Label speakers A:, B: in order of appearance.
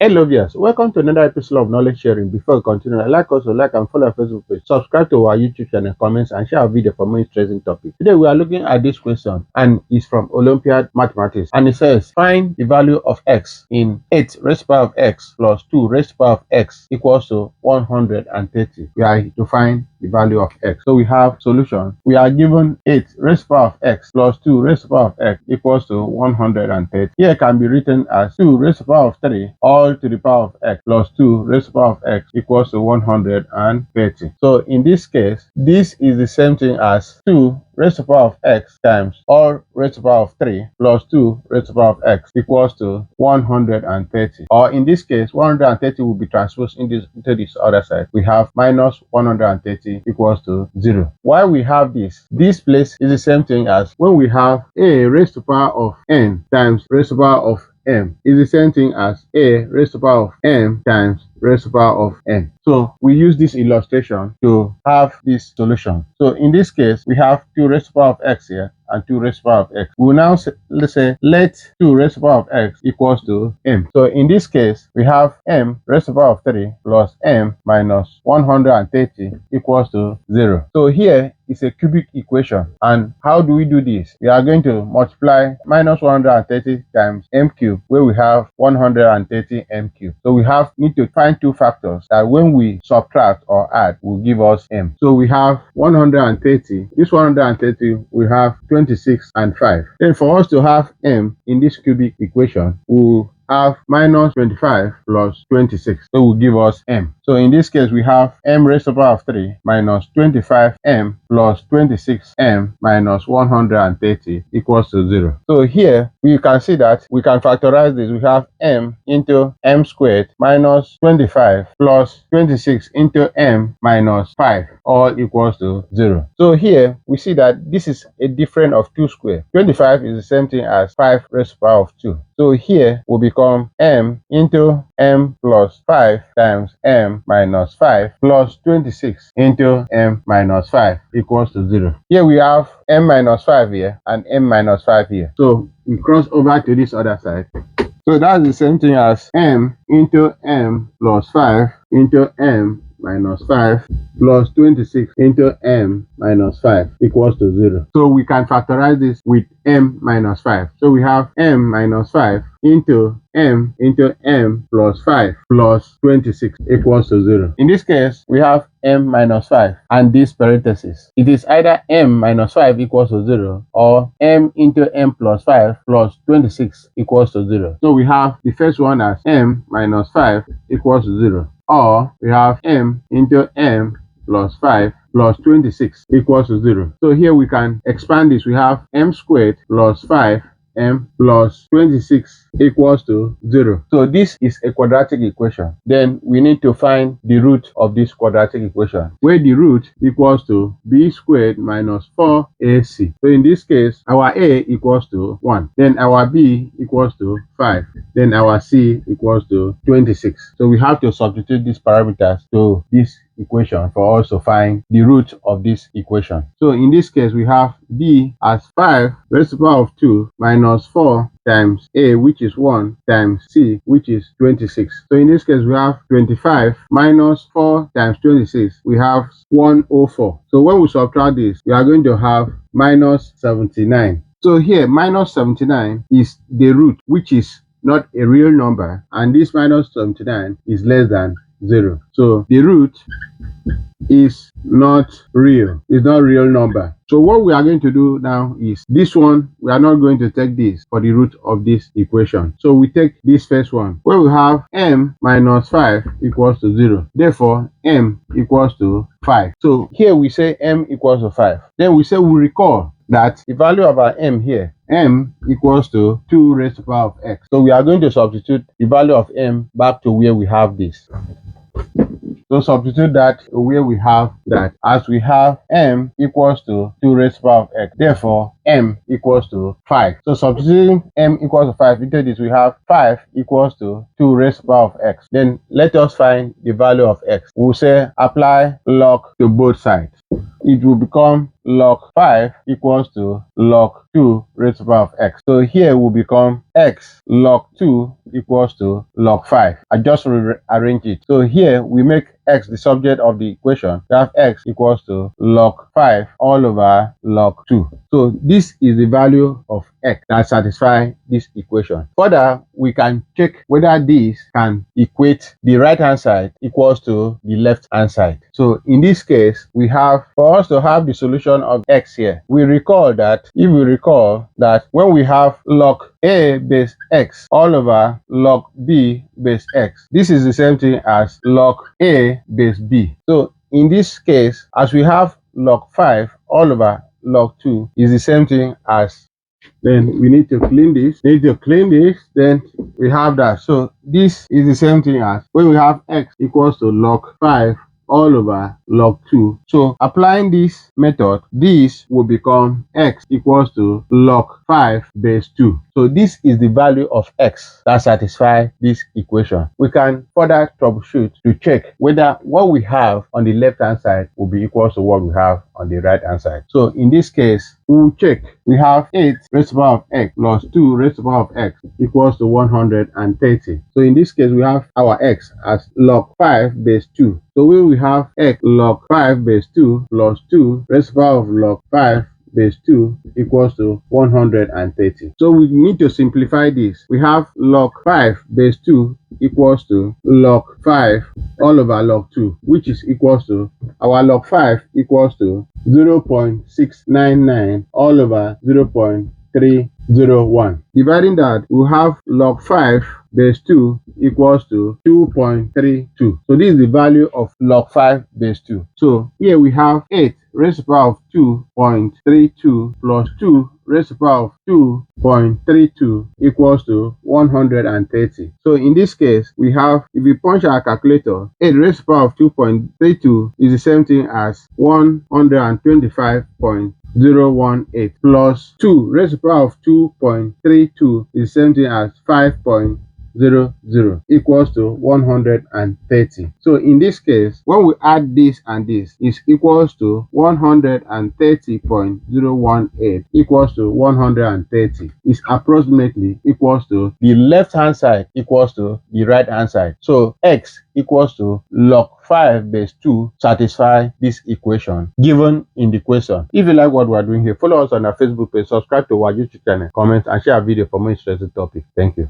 A: Hello viewers, welcome to another episode of knowledge sharing. Before we continue, I'd like us to like and follow our Facebook page, subscribe to our YouTube channel, comments and share our video for more interesting topics. Today we are looking at this question and it's from Olympaid Mathematics and it says find the value of x in 8 raised to the power of x plus 2 raised to the power of x equals to 130. We are to find the value of x. So we have solution. We are given 8 raised to the power of x plus 2 raised to the power of x equals to 130. Here can be written as 2 raised to the power of 3 all to the power of x plus 2 raised to the power of x equals to 130. So in this case, this is the same thing as 2 raised to the power of x times all raised to the power of 3 plus 2 raised to the power of x equals to 130. Or in this case, 130 will be transposed into this other side. We have minus 130 equals to 0. Why we have this place is the same thing as when we have a raised to the power of n times raised to the power of m is the same thing as a raised to the power of m times raised to the power of n. So we use this illustration to have this solution. So in this case, we have 2 raised to the power of x here and 2 raised to the power of x. We will now say, let's say let 2 raised to the power of x equals to m. So in this case, we have m raised to the power of 3 plus m minus 130 equals to 0. So here is a cubic equation. And how do we do this? We are going to multiply minus 130 times m cubed, where we have 130 m cubed. So we need to find two factors that when we subtract or add will give us m. So we have 130. This 130 we have 26 and 5. Then for us to have m in this cubic equation, we'll have minus 25 plus 26. So will give us m. So in this case, we have m raised to the power of 3 minus 25m plus 26m minus 130 equals to 0. So here we can see that we can factorize this. We have m into m squared minus 25 plus 26 into m minus 5 all equals to 0. So here we see that this is a difference of 2 squared. 25 is the same thing as 5 raised to the power of 2. So here will become m into m plus 5 times m minus 5 plus 26 into m minus 5 equals to 0. Here we have m minus 5 here and m minus 5 here. So we cross over to this other side. So that's the same thing as m into m plus 5 into m minus 5 plus 26 into m minus 5 equals to 0. So we can factorize this with m minus 5. So we have m minus 5 into m plus 5 plus 26 equals to 0. In this case, we have m minus 5 and this parenthesis. It is either m minus 5 equals to 0 or m into m plus 5 plus 26 equals to 0. So we have the first one as m minus 5 equals to 0. Or we have m into m plus 5 plus 26 equals to 0. So here we can expand this. We have m squared plus 5m plus 26 equals to 0. So this is a quadratic equation. Then we need to find the root of this quadratic equation, where the root equals to b squared minus 4ac. So in this case, our a equals to 1. Then our b equals to 5. Then our c equals to 26. So we have to substitute these parameters to this equation for us to find the root of this equation. So in this case, we have b as 5 raised to the power of 2 minus 4 times a, which is 1, times c, which is 26. So in this case, we have 25 minus 4 times 26. We have 104. So when we subtract this, we are going to have minus 79. So here, minus 79 is the root, which is not a real number, and this minus 79 is less than 0. So the root is not real. It's not a real number. So what we are going to do now is this one, we are not going to take this for the root of this equation. So we take this first one, where we have m minus 5 equals to 0. Therefore, m equals to 5. So here we say m equals to 5. Then we say we recall that the value of our m here, m equals to 2 raised to the power of x. So we are going to substitute the value of m back to where we have this. So substitute that where we have that, as we have m equals to 2 raised to the power of x. Therefore, m equals to 5. So substituting m equals to 5 into this, we have 5 equals to 2 raised to the power of x. Then let us find the value of x. We'll say apply log to both sides. it will become log 5 equals to log 2 raised to the power of x. So here will become x log 2 equals to log 5. I just rearrange it. So here we make x the subject of the equation. We have x equals to log 5 all over log 2. So this is the value of x that satisfies this equation. Further, we can check whether this can equate the right hand side equals to the left hand side. So in this case, we have, for us to have the solution of x here, if we recall that when we have log a base x all over log b base x, this is the same thing as log a base b. So in this case, as we have log 5 all over log 2 is the same thing as, then we need to clean this, then we have that. So this is the same thing as when we have x equals to log 5 all over log 2. So applying this method, this will become x equals to log 5 base 2. So this is the value of x that satisfies this equation. We can further troubleshoot to check whether what we have on the left hand side will be equal to what we have on the right hand side. So in this case, we'll check. We have 8 raised to the power of x plus 2 raised to the power of x equals to 130. So in this case, we have our x as log 5 base 2. So when we have x log 5 base 2 plus 2 raised to the power of log 5 base 2 equals to 130. So we need to simplify this. We have log 5 base 2 equals to log 5 all over log 2, which is equals to, our log 5 equals to 0.699 all over 0.301. Dividing that, we have log 5 base 2 equals to 2.32. So this is the value of log 5 base 2. So here we have 8 raised to the power of 2.32 plus 2 raised to the power of 2.32 equals to 130. So in this case, we have, if we punch our calculator, 8 raised to the power of 2.32 is the same thing as 125.018 plus 2 raised to the power of 2.32 is the same thing as 5.00 equals to 130. So in this case, when we add this and this, is equals to 130.018 equals to 130 is approximately equals to the left hand side equals to the right hand side. So x equals to log 5 base 2 satisfy this equation given in the question. If you like what we are doing here, follow us on our Facebook page, subscribe to our YouTube channel, comment and share our video for more interesting topics. Thank you.